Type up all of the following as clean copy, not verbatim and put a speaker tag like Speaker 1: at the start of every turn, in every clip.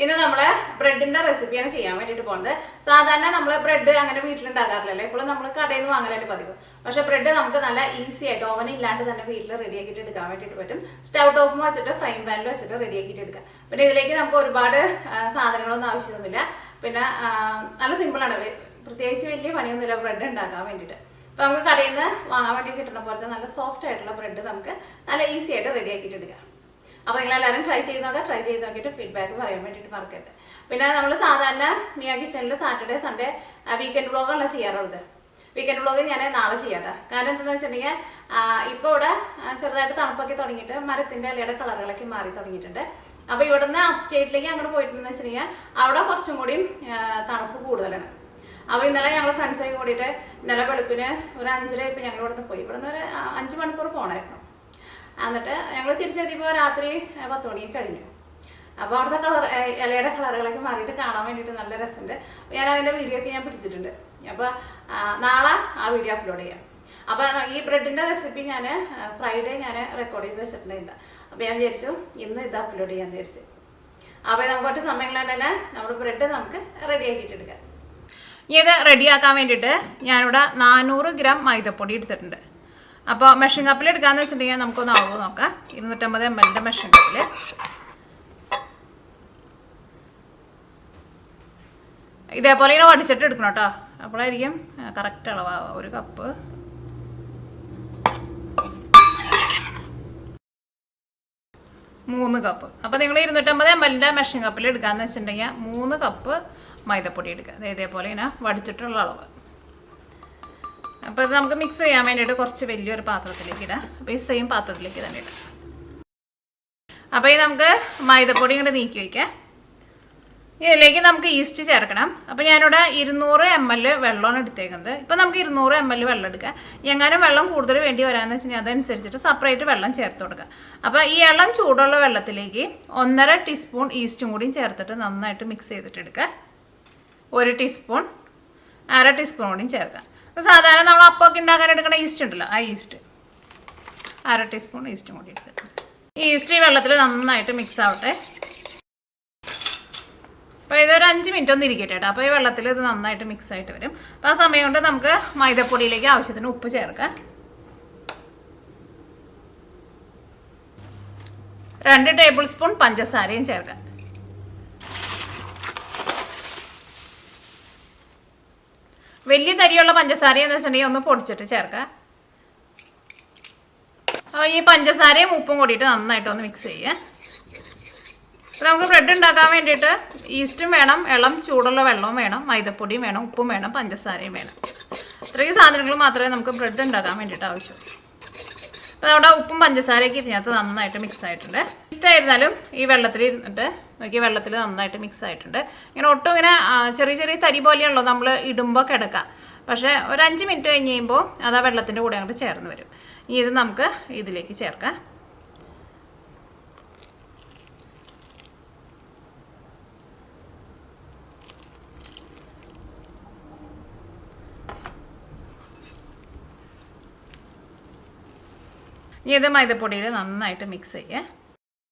Speaker 1: ഇന്ന് നമ്മൾ ബ്രെഡിന്റെ റെസിപ്പിയാണ് ചെയ്യാൻ വേണ്ടിയിട്ട് പോകുന്നത്. സാധാരണ നമ്മൾ ബ്രെഡ് അങ്ങനെ വീട്ടിലുണ്ടാക്കാറില്ലല്ലോ, ഇപ്പോൾ നമ്മൾ കടയിൽ നിന്ന് വാങ്ങലാണ് പതിവ്. പക്ഷേ ബ്രെഡ് നമുക്ക് നല്ല ഈസി ആയിട്ട് ഓവൻ ഇല്ലാണ്ട് തന്നെ വീട്ടിൽ റെഡിയാക്കിയിട്ട് എടുക്കാൻ വേണ്ടിയിട്ട് പറ്റും. സ്റ്റവ് ടോപ്പും വെച്ചിട്ട് ഫ്രൈങ് പാനിൽ വെച്ചിട്ട് റെഡിയാക്കിയിട്ട് എടുക്കാം. പിന്നെ ഇതിലേക്ക് നമുക്ക് ഒരുപാട് സാധനങ്ങളൊന്നും ആവശ്യമൊന്നുമില്ല. പിന്നെ നല്ല സിമ്പിളാണ്, പ്രത്യേകിച്ച് വലിയ പണിയൊന്നുമില്ല ബ്രെഡ് ഉണ്ടാക്കാൻ വേണ്ടിയിട്ട്. അപ്പോൾ നമുക്ക് കടയിൽ നിന്ന് വാങ്ങാൻ വേണ്ടി കിട്ടുന്ന പോലത്തെ നല്ല സോഫ്റ്റ് ആയിട്ടുള്ള ബ്രെഡ് നമുക്ക് നല്ല ഈസി ആയിട്ട് റെഡിയാക്കിയിട്ട് എടുക്കാം. അപ്പോൾ നിങ്ങളെല്ലാവരും ട്രൈ ചെയ്ത് നോക്കിയിട്ട് ഫീഡ്ബാക്ക് പറയാൻ വേണ്ടിയിട്ട് മറക്കരുത്. പിന്നെ നമ്മൾ സാധാരണ മിയ കിച്ചണിൽ സാറ്റർഡേ സൺഡേ വീക്കെൻഡ് വ്ളോഗാണ് ചെയ്യാറുള്ളത്. വീക്കെൻഡ് വ്ളോഗ് ഞാൻ നാളെ ചെയ്യാട്ടെ. കാരണം എന്താണെന്ന് വെച്ചിട്ടുണ്ടെങ്കിൽ ഇപ്പോൾ ഇവിടെ ചെറുതായിട്ട് തണുപ്പൊക്കെ തുടങ്ങിയിട്ട് മരത്തിൻ്റെ ഇലയുടെ കളറുകളൊക്കെ മാറി തുടങ്ങിയിട്ടുണ്ട്. അപ്പോൾ ഇവിടുന്ന് അപ്പ് സ്റ്റേറ്റിലേക്ക് അങ്ങോട്ട് പോയിട്ടുണ്ടെന്ന് വെച്ചിട്ടുണ്ടെങ്കിൽ അവിടെ കുറച്ചും കൂടിയും തണുപ്പ് കൂടുതലാണ്. അപ്പോൾ ഇന്നലെ ഞങ്ങൾ ഫ്രണ്ട്സൊക്കെ കൂടിയിട്ട് ഇന്നലെ വെളുപ്പിന് ഒരു 5:30 ഇപ്പം ഞങ്ങൾ ഇവിടുന്ന് പോയി. ഇവിടുന്ന് ഒരു 5 മണിക്കൂർ പോകണമായിരുന്നു. എന്നിട്ട് ഞങ്ങൾ തിരിച്ചെത്തിയപ്പോൾ രാത്രി 10 മണിക്ക് കഴിഞ്ഞു. അപ്പോൾ അവിടുത്തെ ഇലയുടെ കളറുകളൊക്കെ മാറിയിട്ട് കാണാൻ വേണ്ടിയിട്ട് നല്ല രസമുണ്ട്. ഞാൻ അതിൻ്റെ വീഡിയോ ഒക്കെ ഞാൻ പിടിച്ചിട്ടുണ്ട്. അപ്പോൾ നാളെ ആ വീഡിയോ അപ്ലോഡ് ചെയ്യാം. അപ്പോൾ ഈ ബ്രെഡിൻ്റെ റെസിപ്പി ഞാൻ ഫ്രൈഡേ ഞാൻ റെക്കോർഡ് ചെയ്ത് വെച്ചിട്ടുണ്ടായിരുന്നു. അപ്പോൾ ഞാൻ വിചാരിച്ചു ഇന്ന് ഇത് അപ്ലോഡ് ചെയ്യാൻ വിചാരിച്ചു. അപ്പോൾ നമുക്ക് ഒറ്റ സമയങ്ങളിൽ തന്നെ നമ്മുടെ ബ്രെഡ് നമുക്ക് റെഡിയാക്കിയിട്ട് എടുക്കാം. ഇത് റെഡിയാക്കാൻ വേണ്ടിയിട്ട് ഞാനിവിടെ 400 ഗ്രാം മൈദപ്പൊടി എടുത്തിട്ടുണ്ട്. അപ്പോൾ മെഷീൻ കപ്പിൽ എടുക്കാമെന്ന് വെച്ചിട്ടുണ്ടെങ്കിൽ നമുക്കൊന്ന് അളവ് നോക്കാം. 250 ml മെഷീൻ കപ്പിൽ ഇതേപോലെ ഇങ്ങനെ വടിച്ചിട്ട് എടുക്കണം കേട്ടോ. അപ്പോഴായിരിക്കും കറക്റ്റ് അളവാവുക. 1 കപ്പ് മൂന്ന് കപ്പ്. അപ്പോൾ നിങ്ങൾ 250 ml മെഷീൻ കപ്പിൽ എടുക്കാമെന്ന് വെച്ചിട്ടുണ്ടെങ്കിൽ 3 കപ്പ് മൈദപ്പൊടി എടുക്കുക. ഇതേപോലെ ഇങ്ങനെ വടിച്ചിട്ടുള്ള അളവ്. അപ്പോൾ ഇത് നമുക്ക് മിക്സ് ചെയ്യാൻ വേണ്ടിയിട്ട് കുറച്ച് വലിയൊരു പാത്രത്തിലേക്ക് ഇടാം. അപ്പോൾ ഈ സെയിം പാത്രത്തിലേക്ക് തന്നെ ഇടാം. അപ്പോൾ ഈ നമുക്ക് മൈദപ്പൊടി ഇങ്ങോട്ട് നീക്കി വയ്ക്കാം. ഇതിലേക്ക് നമുക്ക് ഈസ്റ്റ് ചേർക്കണം. അപ്പോൾ ഞാനിവിടെ 200 ml വെള്ളമാണ് എടുത്തേക്കുന്നത്. ഇപ്പോൾ നമുക്ക് 200 ml വെള്ളം എടുക്കുക. എങ്ങാനും വെള്ളം കൂടുതൽ വേണ്ടി വരാമെന്ന് വെച്ച് കഴിഞ്ഞാൽ അതനുസരിച്ചിട്ട് സെപ്പറേറ്റ് വെള്ളം ചേർത്ത് കൊടുക്കുക. അപ്പോൾ ഈ ഇളം ചൂടുള്ള വെള്ളത്തിലേക്ക് 1.5 ടീസ്പൂൺ ഈസ്റ്റും കൂടിയും ചേർത്തിട്ട് നന്നായിട്ട് മിക്സ് ചെയ്തിട്ട് എടുക്കുക. 1 ടീസ്പൂൺ 1/2 ടീസ്പൂൺ കൂടിയും ചേർക്കാം. സാധാരണ നമ്മൾ അപ്പമൊക്കെ ഉണ്ടാക്കാൻ എടുക്കുന്ന ഈസ്റ്റ് ഉണ്ടല്ലോ, ആ ഈസ്റ്റ് 1/2 ടീസ്പൂൺ ഈസ്റ്റും കൂടി എടുക്കുക. ഈ ഈസ്റ്റ് ഈ വെള്ളത്തിൽ നന്നായിട്ട് മിക്സ് ആവട്ടെ. അപ്പോൾ ഇതൊരു 5 മിനിറ്റ് ഒന്ന് ഇരിക്കട്ടെ കേട്ടോ. അപ്പോൾ ഈ വെള്ളത്തിൽ ഇത് നന്നായിട്ട് മിക്സ് ആയിട്ട് വരും. അപ്പോൾ ആ സമയം കൊണ്ട് നമുക്ക് മൈദപ്പൊടിയിലേക്ക് ആവശ്യത്തിന് ഉപ്പ് ചേർക്കാം. 2 ടേബിൾ സ്പൂൺ പഞ്ചസാരയും ചേർക്കാം. വലിയ തരിയുള്ള പഞ്ചസാര എന്ന് വെച്ചിട്ടുണ്ടെങ്കിൽ ഒന്ന് പൊടിച്ചിട്ട് ചേർക്കുക. അപ്പോൾ ഈ പഞ്ചസാരയും ഉപ്പും കൂടിയിട്ട് നന്നായിട്ട് ഒന്ന് മിക്സ് ചെയ്യുക. നമുക്ക് ബ്രെഡ് ഉണ്ടാക്കാൻ വേണ്ടിയിട്ട് ഈസ്റ്റും വേണം, ഇളം ചൂടുള്ള വെള്ളവും വേണം, മൈദപ്പൊടിയും വേണം, ഉപ്പും വേണം, പഞ്ചസാരയും വേണം. ഇത്രയും സാധനങ്ങൾ മാത്രമേ നമുക്ക് ബ്രെഡ് ഉണ്ടാക്കാൻ വേണ്ടിയിട്ട് ആവശ്യമുള്ളൂ. അപ്പോൾ നമ്മുടെ ഉപ്പും പഞ്ചസാരയൊക്കെ ഇതിനകത്ത് നന്നായിട്ട് മിക്സ് ആയിട്ടുണ്ട്. ഈസ്റ്റായിരുന്നാലും ഈ വെള്ളത്തിൽ ഇരുന്നിട്ട് നോക്കി വെള്ളത്തിൽ നന്നായിട്ട് മിക്സ് ആയിട്ടുണ്ട്. ഇങ്ങനെ ഒട്ടും ഇങ്ങനെ ചെറിയ ചെറിയ തരി പോലെയുള്ളൂ നമ്മൾ ഇടുമ്പോൾ കിടക്കുക. പക്ഷേ ഒരു 5 മിനിറ്റ് കഴിഞ്ഞ് കഴിയുമ്പോൾ അത് ആ വെള്ളത്തിൻ്റെ കൂടെ അങ്ങോട്ട് ചേർന്ന് വരും. ഇനി ഇത് നമുക്ക് ഇതിലേക്ക് ചേർക്കാം. ഇനി ഇത് മൈദപ്പൊടിയിൽ നന്നായിട്ട് മിക്സ് ചെയ്യുക.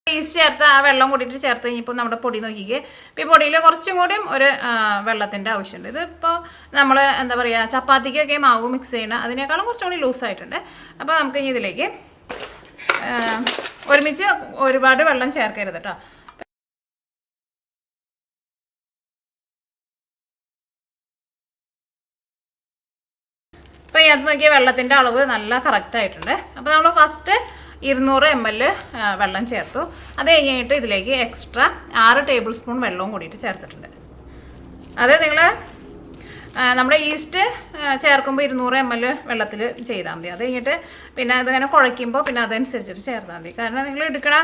Speaker 1: ഈസ്റ്റ് ചേർത്ത് ആ വെള്ളം കൂടിയിട്ട് ചേർത്ത് കഴിഞ്ഞപ്പോൾ നമ്മുടെ പൊടി നോക്കിക്കേ. ഇപ്പോൾ ഈ പൊടിയിൽ കുറച്ചും കൂടിയും ഒരു വെള്ളത്തിൻ്റെ ആവശ്യമുണ്ട്. ഇതിപ്പോൾ നമ്മൾ എന്താ പറയുക ചപ്പാത്തിക്കൊക്കെ മാവ് മിക്സ് ചെയ്യണം, അതിനേക്കാളും കുറച്ചും കൂടി ലൂസായിട്ടുണ്ട്. അപ്പോൾ നമുക്ക് ഇനി ഇതിലേക്ക് ഒരുമിച്ച് ഒരുപാട് വെള്ളം ചേർക്കരുത് കേട്ടോ. അപ്പോൾ ഇതിനകത്ത് നോക്കിയാൽ വെള്ളത്തിൻ്റെ അളവ് നല്ല കറക്റ്റായിട്ടുണ്ട്. അപ്പോൾ നമ്മൾ ഫസ്റ്റ് 200 ml വെള്ളം ചേർത്തു. അത് കഴിഞ്ഞിട്ട് ഇതിലേക്ക് എക്സ്ട്രാ 6 ടേബിൾ സ്പൂൺ വെള്ളവും കൂടിയിട്ട് ചേർത്തിട്ടുണ്ട്. അത് നിങ്ങൾ നമ്മുടെ ഈസ്റ്റ് ചേർക്കുമ്പോൾ 200 ml വെള്ളത്തിൽ ചെയ്താൽ മതി. അത് കഴിഞ്ഞിട്ട് പിന്നെ അതിങ്ങനെ കുഴയ്ക്കുമ്പോൾ പിന്നെ അതനുസരിച്ചിട്ട് ചേർത്താൽ മതി. കാരണം നിങ്ങൾ എടുക്കണ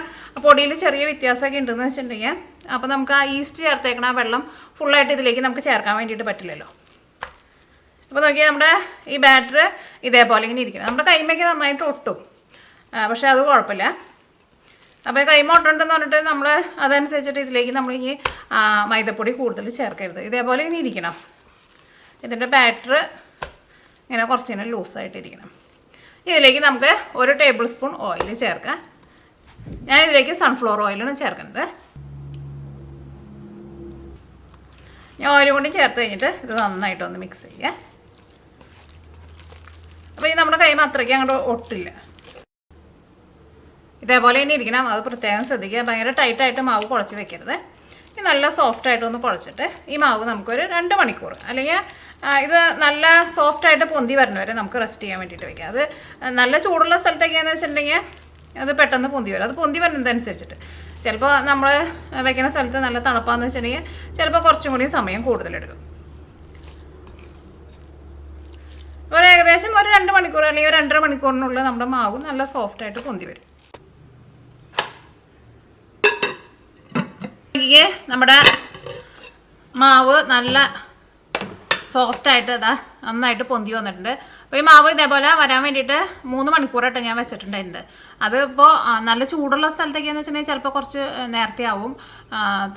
Speaker 1: പൊടിയിൽ ചെറിയ വ്യത്യാസമൊക്കെ ഉണ്ടെന്ന് വെച്ചിട്ടുണ്ടെങ്കിൽ അപ്പോൾ നമുക്ക് ആ ഈസ്റ്റ് ചേർത്തേക്കണ ആ വെള്ളം ഫുള്ളായിട്ട് ഇതിലേക്ക് നമുക്ക് ചേർക്കാൻ വേണ്ടിയിട്ട് പറ്റില്ലല്ലോ. അപ്പോൾ നോക്കിയാൽ നമ്മുടെ ഈ ബാറ്റർ ഇതേപോലെ ഇങ്ങനെ ഇരിക്കണം. നമ്മുടെ കൈമയ്ക്ക് നന്നായിട്ട് ഒട്ടും, പക്ഷേ അത് കുഴപ്പമില്ല. അപ്പോൾ കൈമ ഒട്ടുണ്ടെന്ന് പറഞ്ഞിട്ട് നമ്മൾ അതനുസരിച്ചിട്ട് ഇതിലേക്ക് നമ്മൾ ഈ മൈദപ്പൊടി കൂടുതൽ ചേർക്കരുത്. ഇതേപോലെ ഇങ്ങനെ ഇരിക്കണം. ഇതിൻ്റെ ബാറ്റർ ഇങ്ങനെ കുറച്ചിങ്ങനെ ലൂസായിട്ടിരിക്കണം. ഇതിലേക്ക് നമുക്ക് 1 ടേബിൾ സ്പൂൺ ഓയിൽ ചേർക്കാം. ഞാൻ ഇതിലേക്ക് സൺഫ്ലവർ ഓയിലാണ് ചേർക്കുന്നത്. ഞാൻ ഓയിലും കൂടി ചേർത്ത് കഴിഞ്ഞിട്ട് ഇത് നന്നായിട്ടൊന്ന് മിക്സ് ചെയ്യുക. അപ്പോൾ ഈ നമ്മുടെ കൈമ അത്രയ്ക്ക് അങ്ങോട്ട് ഒട്ടില്ല. ഇതേപോലെ ഇനി ഇരിക്കണം, അത് പ്രത്യേകം ശ്രദ്ധിക്കുക. ഭയങ്കര ടൈറ്റായിട്ട് മാവ് കുഴച്ച് വെക്കരുത്. ഇത് നല്ല സോഫ്റ്റായിട്ടൊന്ന് കുഴച്ചിട്ട് ഈ മാവ് നമുക്കൊരു 2 മണിക്കൂർ അല്ലെങ്കിൽ ഇത് നല്ല സോഫ്റ്റായിട്ട് പൊന്തി വരുന്നവരെ നമുക്ക് റെസ്റ്റ് ചെയ്യാൻ വേണ്ടിയിട്ട് വെക്കാം. അത് നല്ല ചൂടുള്ള സ്ഥലത്തൊക്കെയാണെന്ന് വെച്ചിട്ടുണ്ടെങ്കിൽ അത് പെട്ടെന്ന് പൊന്തി വരും. അത് പൊന്തി വരുന്നതനുസരിച്ചിട്ട് ചിലപ്പോൾ നമ്മൾ വെക്കുന്ന സ്ഥലത്ത് നല്ല തണുപ്പാന്ന് വെച്ചിട്ടുണ്ടെങ്കിൽ ചിലപ്പോൾ കുറച്ചും കൂടി സമയം കൂടുതലെടുക്കും. ഒരു ഏകദേശം ഒരു 2 മണിക്കൂർ അല്ലെങ്കിൽ ഒരു 2.5 മണിക്കൂറിനുള്ളിൽ നമ്മുടെ മാവ് നല്ല സോഫ്റ്റായിട്ട് പൊന്തി വരും. നമ്മുടെ മാവ് നല്ല സോഫ്റ്റായിട്ട് ഇതാ നന്നായിട്ട് പൊന്തി വന്നിട്ടുണ്ട്. അപ്പോൾ ഈ മാവ് ഇതേപോലെ വരാൻ വേണ്ടിയിട്ട് 3 മണിക്കൂറായിട്ട് ഞാൻ വെച്ചിട്ടുണ്ടായിരുന്നത്. അതിപ്പോൾ നല്ല ചൂടുള്ള സ്ഥലത്തൊക്കെയാണെന്ന് വെച്ചിട്ടുണ്ടെങ്കിൽ ചിലപ്പോൾ കുറച്ച് നേരത്തെ ആവും.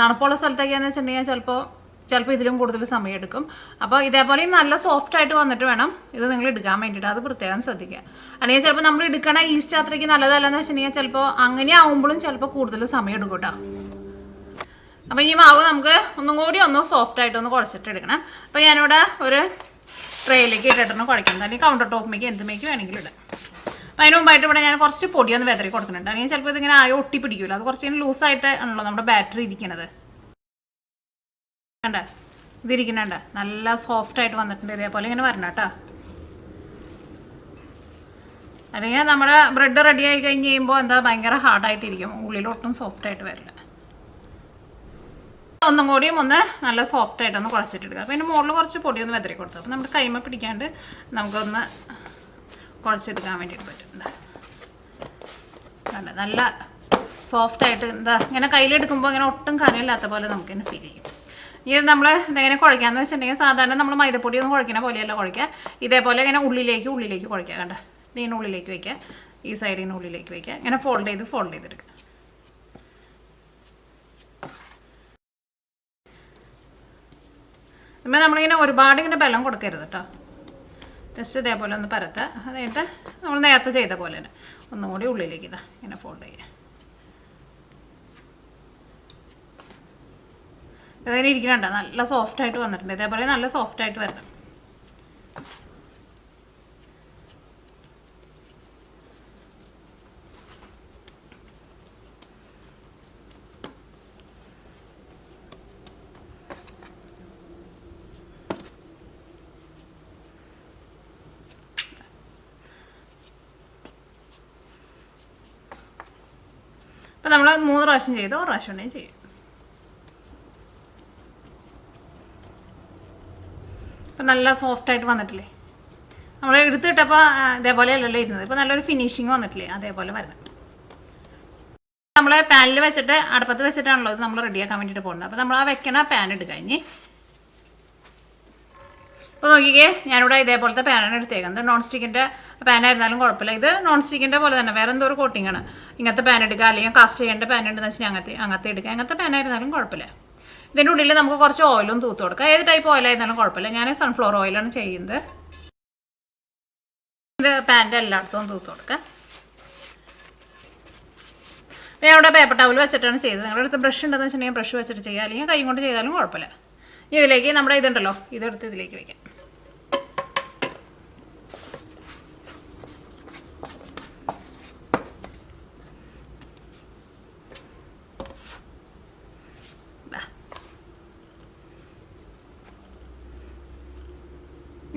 Speaker 1: തണുപ്പുള്ള സ്ഥലത്തൊക്കെയാണെന്ന് വെച്ചിട്ടുണ്ടെങ്കിൽ ചിലപ്പോൾ ഇതിലും കൂടുതൽ സമയം എടുക്കും. അപ്പോൾ ഇതേപോലെ നല്ല സോഫ്റ്റായിട്ട് വന്നിട്ട് വേണം ഇത് നിങ്ങൾ എടുക്കാൻ വേണ്ടിയിട്ട്. അത് പ്രത്യേകം ശ്രദ്ധിക്കുക. അല്ലെങ്കിൽ ചിലപ്പോൾ നമ്മൾ എടുക്കണ ഈസ്റ്റ് അത്രയ്ക്ക് നല്ലതല്ലെന്ന് വെച്ചിട്ടുണ്ടെങ്കിൽ ചിലപ്പോൾ അങ്ങനെ ആവുമ്പോഴും ചിലപ്പോൾ കൂടുതൽ സമയം എടുക്കും കേട്ടോ. അപ്പോൾ ഈ മാവ് നമുക്ക് ഒന്നും കൂടി സോഫ്റ്റായിട്ടൊന്ന് കുഴച്ചിട്ട് എടുക്കണം. അപ്പോൾ ഞാനിവിടെ ഒരു ട്രേയിലേക്ക് ഇട്ടിട്ടാണ് കുഴക്കുന്നത്. അല്ലെങ്കിൽ കൗണ്ടർ ടോപ്പിലേക്ക് എന്തുമേക്ക് വേണമെങ്കിലും ഇടാം. അപ്പോൾ അതിന് മുമ്പായിട്ട് ഇവിടെ ഞാൻ കുറച്ച് പൊടിയൊന്ന് വെതറി കൊടുക്കുന്നുണ്ട്. അല്ലെങ്കിൽ ചിലപ്പോൾ ഇതിങ്ങനെ ആയി ഒട്ടി പിടിക്കില്ല. അത് കുറച്ച് ലൂസായിട്ട് ആണല്ലോ നമ്മുടെ ബാറ്ററി ഇരിക്കണത്. കണ്ട ഇതിരിക്കണണ്ട നല്ല സോഫ്റ്റായിട്ട് വന്നിട്ടുണ്ട്. ഇതേപോലെ ഇങ്ങനെ വരണം കേട്ടോ. അല്ലെങ്കിൽ നമ്മുടെ ബ്രെഡ് റെഡി ആയി കഴിഞ്ഞ് കഴിയുമ്പോൾ എന്താ ഭയങ്കര ഹാർഡായിട്ടിരിക്കും, ഉള്ളിലൊട്ടും സോഫ്റ്റായിട്ട് വരില്ല. ഒന്നും കൂടിയും നല്ല സോഫ്റ്റായിട്ടൊന്ന് കുഴച്ചിട്ടെടുക്കുക. അപ്പോൾ അതിൻ്റെ മുകളിൽ കുറച്ച് പൊടിയൊന്ന് വെതറി കൊടുത്തു. അപ്പോൾ നമ്മുടെ കൈമ പിടിക്കാണ്ട് നമുക്കൊന്ന് കുഴച്ചെടുക്കാൻ വേണ്ടിയിട്ട് പറ്റും. കണ്ട നല്ല സോഫ്റ്റായിട്ട് ഇങ്ങനെ കയ്യിലെടുക്കുമ്പോൾ ഇങ്ങനെ ഒട്ടും കനമില്ലാത്ത പോലെ നമുക്കിങ്ങനെ ഫീൽ ചെയ്യും. ഇത് നമ്മൾ ഇതെങ്ങനെ കുഴക്കാമെന്ന് വെച്ചിട്ടുണ്ടെങ്കിൽ സാധാരണ നമ്മൾ മൈദപ്പൊടി ഒന്നും കുഴക്കുന്ന പോലെയല്ല കുഴക്കുക. ഇതേപോലെ ഇങ്ങനെ ഉള്ളിലേക്ക് കുഴക്കുക. കണ്ട ഇതിങ്ങനെ ഉള്ളിലേക്ക് വയ്ക്കുക, ഈ സൈഡിന് ഉള്ളിലേക്ക് വയ്ക്കുക, ഇങ്ങനെ ഫോൾഡ് ചെയ്തെടുക്കുക. അപ്പോൾ നമ്മളിങ്ങനെ ഒരുപാട് ഇങ്ങനെ ബലം കൊടുക്കരുത് കേട്ടോ. ജസ്റ്റ് ഇതേപോലെ ഒന്ന് പരത്തുക. അത് കഴിഞ്ഞിട്ട് നമ്മൾ നേരത്തെ ചെയ്ത പോലെ തന്നെ ഒന്നും കൂടി ഉള്ളിലേക്ക് ഇങ്ങനെ ഫോൾഡ് ചെയ്യുക. ഇതിങ്ങനെ ഇരിക്കണുണ്ടോ നല്ല സോഫ്റ്റായിട്ട് വന്നിട്ടുണ്ട്. ഇതേപോലെ നല്ല സോഫ്റ്റായിട്ട് വരണം. അപ്പോൾ നമ്മൾ 3 പ്രാവശ്യം ചെയ്ത് 1 പ്രാവശ്യം ഉണ്ടെങ്കിൽ ചെയ്യും. ഇപ്പം നല്ല സോഫ്റ്റായിട്ട് വന്നിട്ടില്ലേ? നമ്മൾ എടുത്തിട്ടപ്പോൾ ഇതേപോലെ അല്ലല്ലോ ഇരുന്നത്. ഇപ്പോൾ നല്ലൊരു ഫിനിഷിങ് വന്നിട്ടില്ലേ? അതേപോലെ വരണം. നമ്മൾ പാനിൽ വെച്ചിട്ട് അടുപ്പത്ത് വെച്ചിട്ടാണല്ലോ ഇത് നമ്മൾ റെഡിയാക്കാൻ വേണ്ടിയിട്ട് പോകുന്നത്. അപ്പോൾ നമ്മൾ ആ വെക്കണ പാൻ എടുക്കുക. ഇനി ഇപ്പോൾ നോക്കിക്കേ, ഞാനിവിടെ ഇതേപോലത്തെ പാനാണ് എടുത്തേക്കുന്നത്. നോൺ സ്റ്റിക്കിൻ്റെ പാനായിരുന്നാലും കുഴപ്പമില്ല. ഇത് നോൺ സ്റ്റിക്കിൻ്റെ പോലെ തന്നെ വേറെ എന്തോ ഒരു കോട്ടിങ്ങാണ്. ഇങ്ങനത്തെ പാൻ എടുക്കുക, അല്ലെങ്കിൽ കാസ്റ്റ് ചെയ്യേണ്ട പാൻ ഉണ്ടെന്ന് വെച്ചാൽ അങ്ങനത്തെ എടുക്കുക. അങ്ങനത്തെ പാനായിരുന്നാലും കുഴപ്പമില്ല. ഇതിൻ്റെ ഉള്ളിൽ നമുക്ക് കുറച്ച് ഓയിലും തൂത്ത് കൊടുക്കാം. ഏത് ടൈപ്പ് ഓയിലായിരുന്നാലും കുഴപ്പമില്ല. ഞാൻ സൺഫ്ലവർ ഓയിലാണ് ചെയ്യുന്നത്. ഇത് പാൻ്റെ എല്ലായിടത്തും തൂത്ത് കൊടുക്കുക. ഞാൻ ഇവിടെ പേപ്പർ ടവൽ വെച്ചിട്ടാണ് ചെയ്തത്. നിങ്ങളുടെ അടുത്ത് ബ്രഷ് ഉണ്ടെന്ന് വെച്ചിട്ടുണ്ടെങ്കിൽ ബ്രഷ് വെച്ചിട്ട് ചെയ്യുക, അല്ലെങ്കിൽ കൈ കൊണ്ട് ചെയ്താലും കുഴപ്പമില്ല. ഇതിലേക്ക് നമ്മുടെ ഇതുണ്ടല്ലോ, ഇതെടുത്ത് ഇതിലേക്ക് വയ്ക്കാം.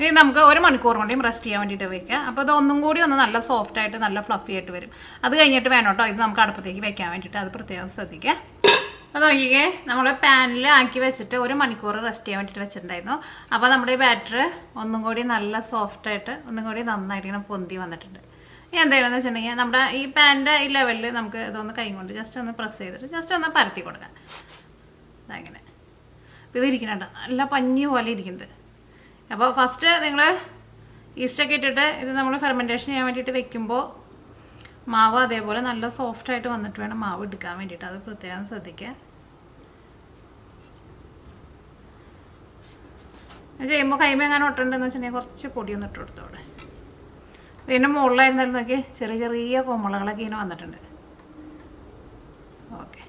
Speaker 1: ഇനി നമുക്ക് 1 മണിക്കൂർ കൊണ്ടും റെസ്റ്റ് ചെയ്യാൻ വേണ്ടിയിട്ട് വയ്ക്കുക. അപ്പോൾ ഇത് ഒന്നും കൂടി നല്ല സോഫ്റ്റായിട്ട് നല്ല ഫ്ലഫി ആയിട്ട് വരും. അത് കഴിഞ്ഞിട്ട് വേണം കേട്ടോ ഇത് നമുക്ക് അടുപ്പത്തേക്ക് വെക്കാൻ വേണ്ടിയിട്ട്. അത് പ്രത്യേകം ശ്രദ്ധിക്കുക. അത് നോക്കിക്കേ, നമ്മൾ പാനിൽ ആക്കി വെച്ചിട്ട് 1 മണിക്കൂർ റെസ്റ്റ് ചെയ്യാൻ വേണ്ടിയിട്ട് വെച്ചിട്ടുണ്ടായിരുന്നു. അപ്പോൾ നമ്മുടെ ഈ ബാറ്റർ ഒന്നും കൂടി നല്ല സോഫ്റ്റായിട്ട് ഒന്നും കൂടി നന്നായിട്ട് ഇങ്ങനെ പൊന്തി വന്നിട്ടുണ്ട്. ഇനി എന്താണെന്ന് വെച്ചിട്ടുണ്ടെങ്കിൽ നമ്മുടെ ഈ പാനിൻ്റെ ഈ ലെവലിൽ നമുക്ക് ഇതൊന്ന് കൈ കൊണ്ട് ജസ്റ്റ് ഒന്ന് പ്രസ് ചെയ്തിട്ട് ജസ്റ്റ് ഒന്ന് പരത്തി കൊടുക്കാം. അതങ്ങനെ ഇത് ഇരിക്കുന്നുണ്ട് നല്ല പഞ്ഞി പോലെ ഇരിക്കുന്നത്. അപ്പോൾ ഫസ്റ്റ് നിങ്ങൾ ഈസ്റ്റൊക്കെ ഇട്ടിട്ട് ഇത് നമ്മൾ ഫെർമെൻറ്റേഷൻ ചെയ്യാൻ വേണ്ടിയിട്ട് വെക്കുമ്പോൾ മാവ് അതേപോലെ നല്ല സോഫ്റ്റായിട്ട് വന്നിട്ട് വേണം മാവ് എടുക്കാൻ വേണ്ടിയിട്ട്. അത് പ്രത്യേകം ശ്രദ്ധിക്കുക. ചെയ്യുമ്പോൾ കൈമ എങ്ങനെ ഒട്ടുണ്ടെന്ന് വെച്ചിട്ടുണ്ടെങ്കിൽ കുറച്ച് പൊടിയൊന്നും ഇട്ട് കൊടുത്തോടെ. ഇതിൻ്റെ മുകളിലായിരുന്നാലും നോക്കി ചെറിയ ചെറിയ കോമളകളൊക്കെ ഇങ്ങനെ വന്നിട്ടുണ്ട്. ഓക്കെ,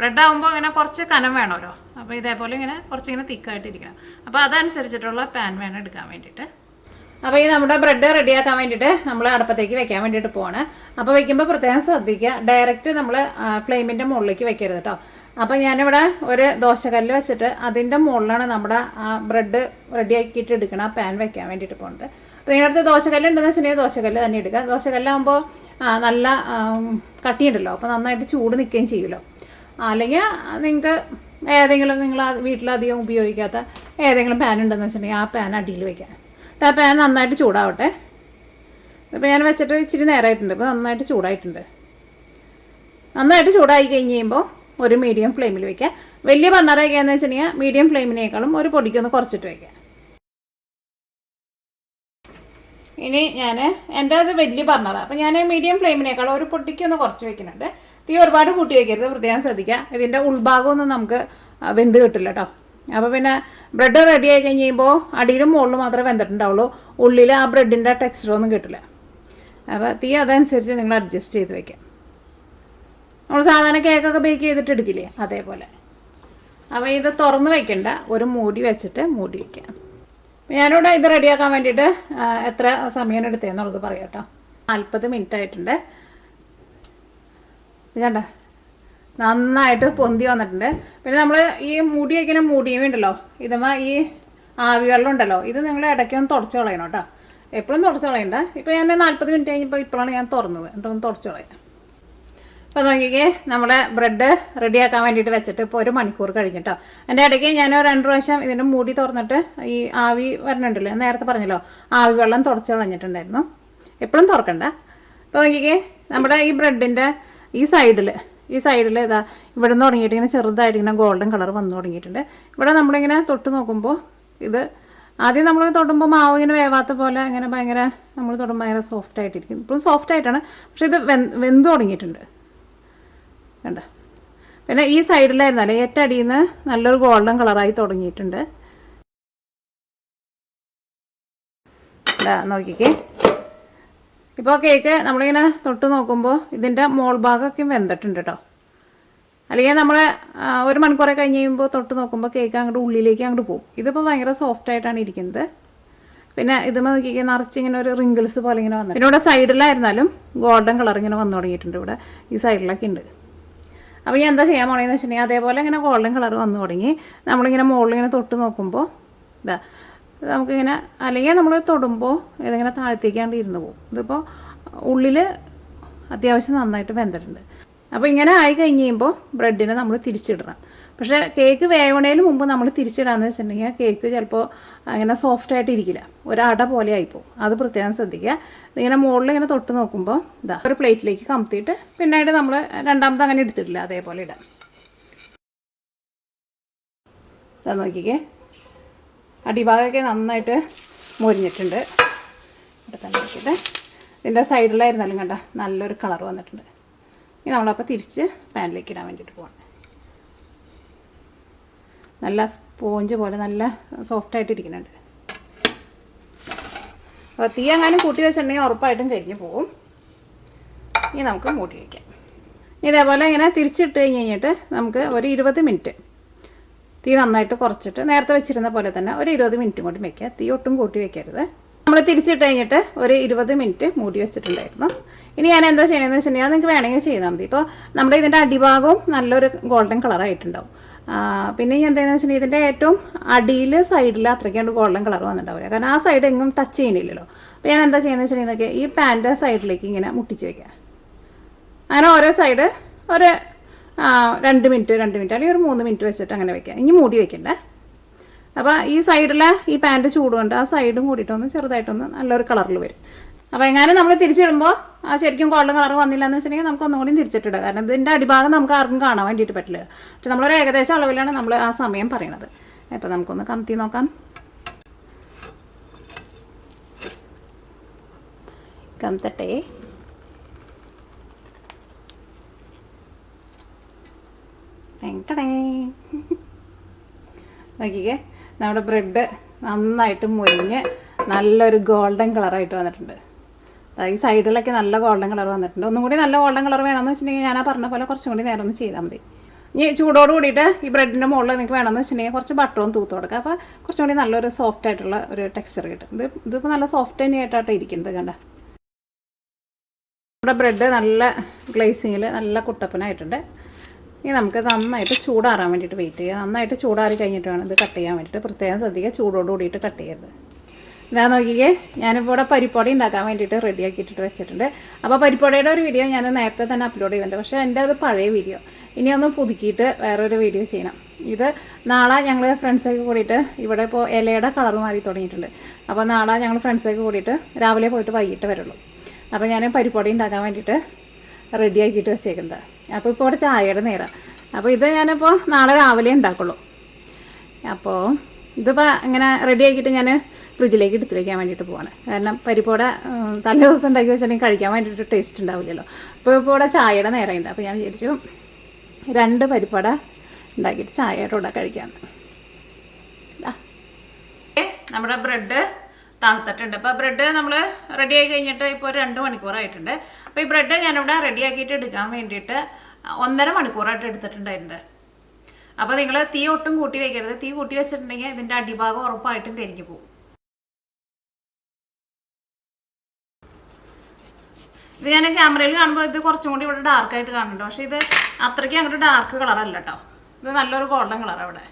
Speaker 1: ബ്രെഡ് ആകുമ്പോൾ ഇങ്ങനെ കുറച്ച് കനം വേണമല്ലോ. അപ്പോൾ ഇതേപോലെ ഇങ്ങനെ കുറച്ചിങ്ങനെ തിക്കായിട്ടിരിക്കണം. അപ്പോൾ അതനുസരിച്ചിട്ടുള്ള പാൻ വേണം എടുക്കാൻ വേണ്ടിയിട്ട്. അപ്പോൾ ഈ നമ്മുടെ ബ്രെഡ് റെഡിയാക്കാൻ വേണ്ടിയിട്ട് നമ്മൾ അടുപ്പത്തേക്ക് വെക്കാൻ വേണ്ടിയിട്ട് പോവാണ്. അപ്പോൾ വെക്കുമ്പോൾ പ്രത്യേകം ശ്രദ്ധിക്കുക, ഡയറക്റ്റ് നമ്മൾ ഫ്ലെയിമിൻ്റെ മുകളിലേക്ക് വെക്കരുത് കേട്ടോ. അപ്പോൾ ഞാനിവിടെ ഒരു ദോശക്കല്ല് വെച്ചിട്ട് അതിൻ്റെ മുകളിലാണ് നമ്മുടെ ബ്രെഡ് റെഡിയാക്കിയിട്ട് എടുക്കണം ആ പാൻ വെക്കാൻ വേണ്ടിയിട്ട് പോകുന്നത്. അപ്പോൾ നിങ്ങളുടെ അടുത്ത് ദോശക്കല്ല് ഉണ്ടെന്ന് വെച്ചിട്ടുണ്ടെങ്കിൽ ദോശക്കല്ല് തന്നെ എടുക്കുക. ദോശക്കല്ലാകുമ്പോൾ നല്ല കട്ടിയുണ്ടല്ലോ, അപ്പോൾ നന്നായിട്ട് ചൂട് നിൽക്കുകയും ചെയ്യുമല്ലോ. അല്ലെങ്കിൽ നിങ്ങൾക്ക് ഏതെങ്കിലും നിങ്ങൾ വീട്ടിലധികം ഉപയോഗിക്കാത്ത ഏതെങ്കിലും പാൻ ഉണ്ടെന്ന് വെച്ചിട്ടുണ്ടെങ്കിൽ ആ പാൻ അടിയിൽ വയ്ക്കാം. ആ പാൻ നന്നായിട്ട് ചൂടാവട്ടെ. ഇപ്പോൾ ഞാൻ വെച്ചിട്ട് ഇച്ചിരി നേരമായിട്ടുണ്ട്. ഇപ്പോൾ നന്നായിട്ട് ചൂടായിട്ടുണ്ട്. നന്നായിട്ട് ചൂടായി കഴിഞ്ഞ് കഴിയുമ്പോൾ ഒരു മീഡിയം ഫ്ലെയിമിൽ വയ്ക്കുക. വലിയ ബർണർ വയ്ക്കുകയെന്ന് വെച്ചിട്ടുണ്ടെങ്കിൽ മീഡിയം ഫ്ലെയിമിനേക്കാളും ഒരു പൊടിക്കൊന്ന് കുറച്ചിട്ട് വയ്ക്കുക. ഇനി എൻ്റെ അത് വലിയ ബർണറാണ്, അപ്പോൾ ഞാൻ മീഡിയം ഫ്ലെയിമിനേക്കാളും ഒരു പൊടിക്കൊന്ന് കുറച്ച് വയ്ക്കുന്നുണ്ട്. തീ ഒരുപാട് കൂട്ടി വയ്ക്കരുത്, പ്രത്യേകം ശ്രദ്ധിക്കുക. ഇതിൻ്റെ ഉൾഭാഗമൊന്നും നമുക്ക് വെന്ത് കിട്ടില്ല കേട്ടോ. അപ്പോൾ പിന്നെ ബ്രെഡ് റെഡി ആയി കഴിഞ്ഞ് കഴിയുമ്പോൾ അടിയിലും മുകളിലും മാത്രമേ വെന്തിട്ടുണ്ടാവുള്ളൂ, ഉള്ളിൽ ആ ബ്രെഡിൻ്റെ ടെക്സ്ചറൊന്നും കിട്ടില്ല. അപ്പോൾ തീ അതനുസരിച്ച് നിങ്ങൾ അഡ്ജസ്റ്റ് ചെയ്ത് വയ്ക്കാം. നമ്മൾ സാധാരണ കേക്കൊക്കെ ബേക്ക് ചെയ്തിട്ട് എടുക്കില്ലേ, അതേപോലെ. അപ്പോൾ ഇത് തുറന്ന് വയ്ക്കണ്ട, ഒരു മൂടി വെച്ചിട്ട് മൂടി വയ്ക്കാം. ഞാനിവിടെ ഇത് റെഡിയാക്കാൻ വേണ്ടിയിട്ട് എത്ര സമയം എടുത്തതെന്നുള്ളത് പറയാം കേട്ടോ. 40 മിനിറ്റ് ആയിട്ടുണ്ട്. ഇത് കണ്ട നന്നായിട്ട് പൊന്തി വന്നിട്ടുണ്ട്. പിന്നെ നമ്മൾ ഈ മൂടി വയ്ക്കുന്ന മൂടിയും ഉണ്ടല്ലോ, ഇതുമ്പോൾ ഈ ആവി വെള്ളം ഉണ്ടല്ലോ, ഇത് നിങ്ങൾ ഇടയ്ക്കൊന്ന് തുടച്ച് കളയണം കേട്ടോ. എപ്പോഴും തുടച്ച് കളയണ്ട. ഇപ്പോൾ ഞാൻ 40 മിനിറ്റ് കഴിഞ്ഞപ്പോൾ ഇപ്പോഴാണ് ഞാൻ തുറന്നത്, എന്നിട്ടൊന്ന് തുടച്ച് കളയാം. അപ്പോൾ നോക്കിക്കേ, നമ്മുടെ ബ്രെഡ് റെഡിയാക്കാൻ വേണ്ടിയിട്ട് വെച്ചിട്ട് ഇപ്പോൾ 1 മണിക്കൂർ കഴിഞ്ഞിട്ടോ. എൻ്റെ ഇടയ്ക്ക് ഞാൻ 2 പ്രാവശ്യം ഇതിൻ്റെ മൂടി തുറന്നിട്ട് ഈ ആവി വരണുണ്ടല്ലോ, നേരത്തെ പറഞ്ഞല്ലോ, ആവി വെള്ളം തുടച്ച് കളഞ്ഞിട്ടുണ്ടായിരുന്നു. എപ്പോഴും തുറക്കണ്ട. അപ്പോൾ നോക്കിക്കേ, നമ്മുടെ ഈ ബ്രെഡിൻ്റെ ഈ സൈഡിൽ ഇതാ ഇവിടെ നിന്ന് തുടങ്ങിയിട്ട് ഇങ്ങനെ ചെറുതായിട്ട് ഇങ്ങനെ ഗോൾഡൻ കളർ വന്നു തുടങ്ങിയിട്ടുണ്ട്. ഇവിടെ നമ്മളിങ്ങനെ തൊട്ട് നോക്കുമ്പോൾ ഇത് ആദ്യം നമ്മൾ തൊടുമ്പോൾ മാവ് ഇങ്ങനെ വേവാത്ത പോലെ ഇങ്ങനെ ഭയങ്കര നമ്മൾ തൊടുമ്പോൾ ഭയങ്കര സോഫ്റ്റ് ആയിട്ടിരിക്കും. ഇപ്പോഴും സോഫ്റ്റ് ആയിട്ടാണ്, പക്ഷെ ഇത് വെന്ത് തുടങ്ങിയിട്ടുണ്ട് കണ്ട. പിന്നെ ഈ സൈഡിലായിരുന്നാലേ ഏറ്റവും അടിയിൽ നിന്ന് നല്ലൊരു ഗോൾഡൻ കളറായി തുടങ്ങിയിട്ടുണ്ട്. നോക്കിക്കേ, ഇപ്പോൾ കേക്ക് നമ്മളിങ്ങനെ തൊട്ട് നോക്കുമ്പോൾ ഇതിൻ്റെ മോൾ ഭാഗമൊക്കെ വെന്തിട്ടുണ്ട് കേട്ടോ. അല്ലെങ്കിൽ നമ്മൾ 1 മണിക്കൂറെ കഴിഞ്ഞ് കഴിയുമ്പോൾ തൊട്ട് നോക്കുമ്പോൾ കേക്ക് അങ്ങോട്ട് ഉള്ളിലേക്ക് അങ്ങോട്ട് പോകും. ഇതിപ്പോൾ ഭയങ്കര സോഫ്റ്റ് ആയിട്ടാണ് ഇരിക്കുന്നത്. പിന്നെ ഇതുമ്പോൾ നോക്കിക്കാൻ നിറച്ചിങ്ങനെ ഒരു റിങ്കിൾസ് പോലെ ഇങ്ങനെ വന്നു. പിന്നെ ഇവിടെ സൈഡിലായിരുന്നാലും ഗോൾഡൻ കളർ ഇങ്ങനെ വന്നു തുടങ്ങിയിട്ടുണ്ട്. ഇവിടെ ഈ സൈഡിലൊക്കെ ഉണ്ട്. അപ്പോൾ ഞാൻ എന്താ ചെയ്യാൻ പോകണമെന്ന് വെച്ചിട്ടുണ്ടെങ്കിൽ അതേപോലെ ഇങ്ങനെ ഗോൾഡൻ കളർ വന്നു തുടങ്ങി. നമ്മളിങ്ങനെ മുകളിലിങ്ങനെ തൊട്ട് നോക്കുമ്പോൾ ഇതാ നമുക്കിങ്ങനെ, അല്ലെങ്കിൽ നമ്മൾ തൊടുമ്പോൾ ഇതിങ്ങനെ താഴത്തേക്കാണ്ട് ഇരുന്ന് പോകും. ഇതിപ്പോൾ ഉള്ളിൽ അത്യാവശ്യം നന്നായിട്ട് വെന്തിട്ടുണ്ട്. അപ്പോൾ ഇങ്ങനെ ആയി കഴിഞ്ഞ് കഴിയുമ്പോൾ ബ്രെഡിനെ നമ്മൾ തിരിച്ചിടണം. പക്ഷേ കേക്ക് വേവണേന് മുമ്പ് നമ്മൾ തിരിച്ചിടാന്ന് വെച്ചിട്ടുണ്ടെങ്കിൽ കേക്ക് ചിലപ്പോൾ അങ്ങനെ സോഫ്റ്റ് ആയിട്ട് ഇരിക്കില്ല, ഒരു അട പോലെ ആയിപ്പോവും. അത് പ്രത്യേകം ശ്രദ്ധിക്കുക. ഇങ്ങനെ മുകളിൽ ഇങ്ങനെ തൊട്ട് നോക്കുമ്പോൾ ഇതാ ഒരു പ്ലേറ്റിലേക്ക് കമത്തിയിട്ട് പിന്നീട് നമ്മൾ രണ്ടാമത് അങ്ങനെ എടുത്തിട്ടില്ല, അതേപോലെ ഇടാം. ഇതാ നോക്കിക്കേ, അടിഭാഗമൊക്കെ നന്നായിട്ട് മൊരിഞ്ഞിട്ടുണ്ട്. ഇവിടെ തന്നെ നോക്കിയിട്ട് ഇതിൻ്റെ സൈഡിലായിരുന്നാലും കണ്ട നല്ലൊരു കളർ വന്നിട്ടുണ്ട്. ഇനി നമ്മളപ്പോൾ തിരിച്ച് പാനിലേക്ക് ഇടാൻ വേണ്ടിയിട്ട് പോകണം. നല്ല സ്പോഞ്ച് പോലെ നല്ല സോഫ്റ്റായിട്ട് ഇരിക്കുന്നുണ്ട്. അപ്പോൾ തീ എങ്ങാനും കൂട്ടി വെച്ചിട്ടുണ്ടെങ്കിൽ ഉറപ്പായിട്ടും കരിഞ്ഞ് പോകും. ഇനി നമുക്ക് മൂടി വയ്ക്കാം. ഇതേപോലെ ഇങ്ങനെ തിരിച്ചിട്ട് കഴിഞ്ഞിട്ട് നമുക്ക് ഒരു 20 മിനിറ്റ് തീ നന്നായിട്ട് കുറച്ചിട്ട് നേരത്തെ വെച്ചിരുന്ന പോലെ തന്നെ ഒരു 20 മിനിറ്റും കൂടി വയ്ക്കുക. തീ ഒട്ടും കൂട്ടി വയ്ക്കരുത്. നമ്മൾ തിരിച്ചിട്ട് കഴിഞ്ഞിട്ട് ഒരു 20 മിനിറ്റ് മൂടി വെച്ചിട്ടുണ്ടായിരുന്നു. ഇനി ഞാൻ എന്താ ചെയ്യണമെന്ന് വെച്ചിട്ടുണ്ടെങ്കിൽ നിങ്ങൾക്ക് വേണമെങ്കിൽ ചെയ്താൽ മതി. ഇപ്പോൾ നമ്മുടെ ഇതിൻ്റെ അടിഭാഗവും നല്ലൊരു ഗോൾഡൻ കളറായിട്ടുണ്ടാവും. പിന്നെ ഞാൻ എന്താണെന്ന് വെച്ചിട്ടുണ്ടെങ്കിൽ ഇതിൻ്റെ ഏറ്റവും അടിയിൽ സൈഡിൽ അത്രയ്ക്കാണ്ട് ഗോൾഡൻ കളർ വന്നിട്ടുണ്ടാവില്ല, കാരണം ആ സൈഡ് എങ്ങും ടച്ച് ചെയ്യുന്നില്ലല്ലോ. അപ്പോൾ ഞാൻ എന്താ ചെയ്യുന്നത് വെച്ചിട്ടുണ്ടെങ്കിൽ ഈ പാൻ്റെ സൈഡിലേക്ക് ഇങ്ങനെ മുട്ടിച്ച് വയ്ക്കുക. അങ്ങനെ ഓരോ സൈഡ് ഒരു 2 മിനിറ്റ് അല്ലെങ്കിൽ ഒരു 3 മിനിറ്റ് വെച്ചിട്ട് അങ്ങനെ വെക്കാം. ഇനി മൂടി വെക്കണ്ടേ. അപ്പോൾ ഈ സൈഡിലെ ഈ പാൻ്റെ ചൂടുകൊണ്ട് ആ സൈഡും കൂടിയിട്ടൊന്ന് ചെറുതായിട്ടൊന്ന് നല്ലൊരു കളറിൽ വരും. അപ്പോൾ എങ്ങാനും നമ്മൾ തിരിച്ചിടുമ്പോൾ ശരിക്കും ഗോൾഡൻ കളർ വന്നില്ല എന്ന് വെച്ചിട്ടുണ്ടെങ്കിൽ നമുക്ക് ഒന്നുകൂടി തിരിച്ചിട്ടിടുക. കാരണം ഇതിൻ്റെ അടിഭാഗം നമുക്ക് ആർക്കും കാണാൻ വേണ്ടിയിട്ട് പറ്റില്ല. പക്ഷെ നമ്മളൊരു ഏകദേശം അളവിലാണ് നമ്മൾ ആ സമയം പറയണത്. അപ്പോൾ നമുക്കൊന്ന് കമത്തി നോക്കാം. കമത്തട്ടെ. നോക്കിക്കേ, നമ്മുടെ ബ്രെഡ് നന്നായിട്ട് മുരിഞ്ഞ് നല്ലൊരു ഗോൾഡൻ കളറായിട്ട് വന്നിട്ടുണ്ട്. ഈ സൈഡിലൊക്കെ നല്ല ഗോൾഡൻ കളർ വന്നിട്ടുണ്ട്. ഒന്നും കൂടി നല്ല ഗോൾഡൻ കളർ വേണമെന്ന് വെച്ചിട്ടുണ്ടെങ്കിൽ ഞാൻ ആ പറഞ്ഞ പോലെ കുറച്ചും കൂടി നേരം ഒന്ന് ചെയ്താൽ മതി. ഇനി ചൂടോട് കൂടിയിട്ട് ഈ ബ്രെഡിൻ്റെ മുകളിൽ നിങ്ങൾക്ക് വേണമെന്ന് വെച്ചിട്ടുണ്ടെങ്കിൽ കുറച്ച് ബട്ടറും തൂത്ത് കൊടുക്കുക. അപ്പോൾ കുറച്ചും കൂടി നല്ലൊരു സോഫ്റ്റ് ആയിട്ടുള്ള ഒരു ടെക്സ്ചർ കിട്ടും. ഇതിപ്പോൾ നല്ല സോഫ്റ്റ് തന്നെയായിട്ടാണ് ഇരിക്കുന്നത്. കണ്ട നമ്മുടെ ബ്രെഡ് നല്ല ഗ്ലേസിങ്ങിൽ നല്ല കുട്ടപ്പനായിട്ടുണ്ട്. ഇനി നമുക്ക് നന്നായിട്ട് ചൂടാറാൻ വേണ്ടിയിട്ട് വെയിറ്റ് ചെയ്യുക. നന്നായിട്ട് ചൂടാറി കഴിഞ്ഞിട്ട് വേണം ഇത് കട്ട് ചെയ്യാൻ വേണ്ടിയിട്ട്. പ്രത്യേകം ശ്രദ്ധിക്കുക, ചൂടോട് കൂടിയിട്ട് കട്ട് ചെയ്യരുത്. ഇതാ നോക്കിക്കേ, ഞാനിപ്പോൾ ഇവിടെ പരിപ്പൊടി ഉണ്ടാക്കാൻ വേണ്ടിയിട്ട് റെഡിയാക്കിയിട്ടിട്ട് വെച്ചിട്ടുണ്ട്. അപ്പോൾ പരിപ്പൊടിയുടെ ഒരു വീഡിയോ ഞാൻ നേരത്തെ തന്നെ അപ്ലോഡ് ചെയ്തിട്ടുണ്ട്. പക്ഷേ എൻ്റെ അത് പഴയ വീഡിയോ. ഇനി ഒന്ന് പുതുക്കിയിട്ട് വേറൊരു വീഡിയോ ചെയ്യണം. ഇത് നാളെ ഞങ്ങൾ ഫ്രണ്ട്സൊക്കെ കൂടിയിട്ട് ഇവിടെ ഇപ്പോൾ ഇലയുടെ കളർ മാറി തുടങ്ങിയിട്ടുണ്ട്. അപ്പോൾ നാളെ ഞങ്ങൾ ഫ്രണ്ട്സൊക്കെ കൂടിയിട്ട് രാവിലെ പോയിട്ട് വൈകിട്ട് വരുള്ളൂ. അപ്പോൾ ഞാൻ പരിപ്പൊടി ഉണ്ടാക്കാൻ വേണ്ടിയിട്ട് റെഡിയാക്കിയിട്ട് വെച്ചേക്കുന്നത്. അപ്പോൾ ഇപ്പോൾ ഇവിടെ ചായയുടെ നേരം. അപ്പോൾ ഇത് ഞാനിപ്പോൾ നാളെ രാവിലെ ഉണ്ടാക്കുള്ളൂ. അപ്പോൾ ഇതിപ്പോൾ ഇങ്ങനെ റെഡിയാക്കിയിട്ട് ഞാൻ ഫ്രിഡ്ജിലേക്ക് എടുത്ത് വയ്ക്കാൻ വേണ്ടിയിട്ട് പോവാണ്. കാരണം പരിപ്പോടെ തലേ ദിവസം ഉണ്ടാക്കി വെച്ചിട്ടുണ്ടെങ്കിൽ കഴിക്കാൻ വേണ്ടിയിട്ട് ടേസ്റ്റ് ഉണ്ടാവില്ലല്ലോ. അപ്പോൾ ഇപ്പോൾ ഇവിടെ ചായയുടെ നേരമുണ്ട്. അപ്പോൾ ഞാൻ വിചാരിച്ചു 2 പരിപ്പട ഉണ്ടാക്കിയിട്ട് ചായയുടെ കൂടെ കഴിക്കാമെന്ന്. നമ്മുടെ ബ്രെഡ് തണുത്തിട്ടുണ്ട്. അപ്പോൾ ബ്രെഡ് നമ്മൾ റെഡിയായി കഴിഞ്ഞിട്ട് ഇപ്പോൾ 2 മണിക്കൂറായിട്ടുണ്ട്. അപ്പോൾ ഈ ബ്രെഡ് ഞാനിവിടെ റെഡിയാക്കിയിട്ട് എടുക്കാൻ വേണ്ടിയിട്ട് 1.5 മണിക്കൂറായിട്ട് എടുത്തിട്ടുണ്ടായിരുന്നത്. അപ്പോൾ നിങ്ങൾ തീ ഒട്ടും കൂട്ടി വയ്ക്കരുത്. തീ കൂട്ടി വെച്ചിട്ടുണ്ടെങ്കിൽ ഇതിൻ്റെ അടിഭാഗം ഉറപ്പായിട്ടും കരിഞ്ഞു പോകും. ഇത് ഞാൻ ക്യാമറയിൽ കാണുമ്പോൾ ഇത് കുറച്ചും കൂടി ഇവിടെ ഡാർക്കായിട്ട് കാണുന്നുണ്ട്. പക്ഷേ ഇത് അത്രയ്ക്ക് അങ്ങോട്ട് ഡാർക്ക് കളറല്ല കേട്ടോ. ഇത് നല്ലൊരു ഗോൾഡൻ കളറാണ് ഇവിടെ.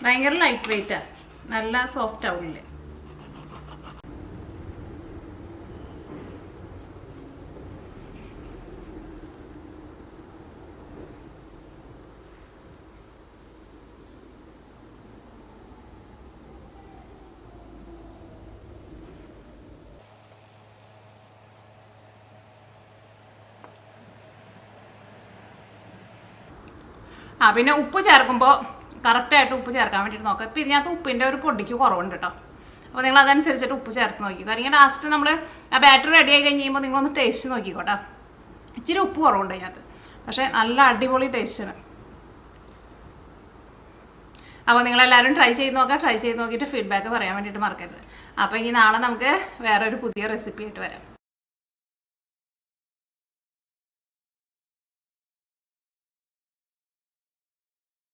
Speaker 1: ഭയങ്കര ലൈറ്റ് വെയിറ്റാണ്, നല്ല സോഫ്റ്റ് ആവില്ലേ. പിന്നെ ഉപ്പ് ചേർക്കുമ്പോൾ കറക്റ്റായിട്ട് ഉപ്പ് ചേർക്കാൻ വേണ്ടിയിട്ട് നോക്കാം. ഇപ്പോൾ ഇതിനകത്ത് ഉപ്പിൻ്റെ ഒരു പൊടിക്ക് കുറവുണ്ട് കേട്ടോ. അപ്പോൾ നിങ്ങൾ അതനുസരിച്ചിട്ട് ഉപ്പ് ചേർത്ത് നോക്കിക്കോ. അല്ലെങ്കിൽ ലാസ്റ്റ് നമ്മൾ ആ ബാറ്ററി റെഡി ആയി കഴിഞ്ഞ് കഴിയുമ്പോൾ നിങ്ങളൊന്ന് ടേസ്റ്റ് നോക്കിക്കോട്ടോ. ഇച്ചിരി ഉപ്പ് കുറവുണ്ട് അതിനകത്ത്, പക്ഷേ നല്ല അടിപൊളി ടേസ്റ്റാണ്. അപ്പോൾ നിങ്ങളെല്ലാവരും ട്രൈ ചെയ്ത് നോക്കാം. ട്രൈ ചെയ്ത് നോക്കിയിട്ട് ഫീഡ്ബാക്ക് പറയാൻ വേണ്ടിയിട്ട് മറക്കരുത്. അപ്പോൾ ഇനി നാളെ നമുക്ക് വേറെ ഒരു പുതിയ റെസിപ്പി ആയിട്ട് വരാം.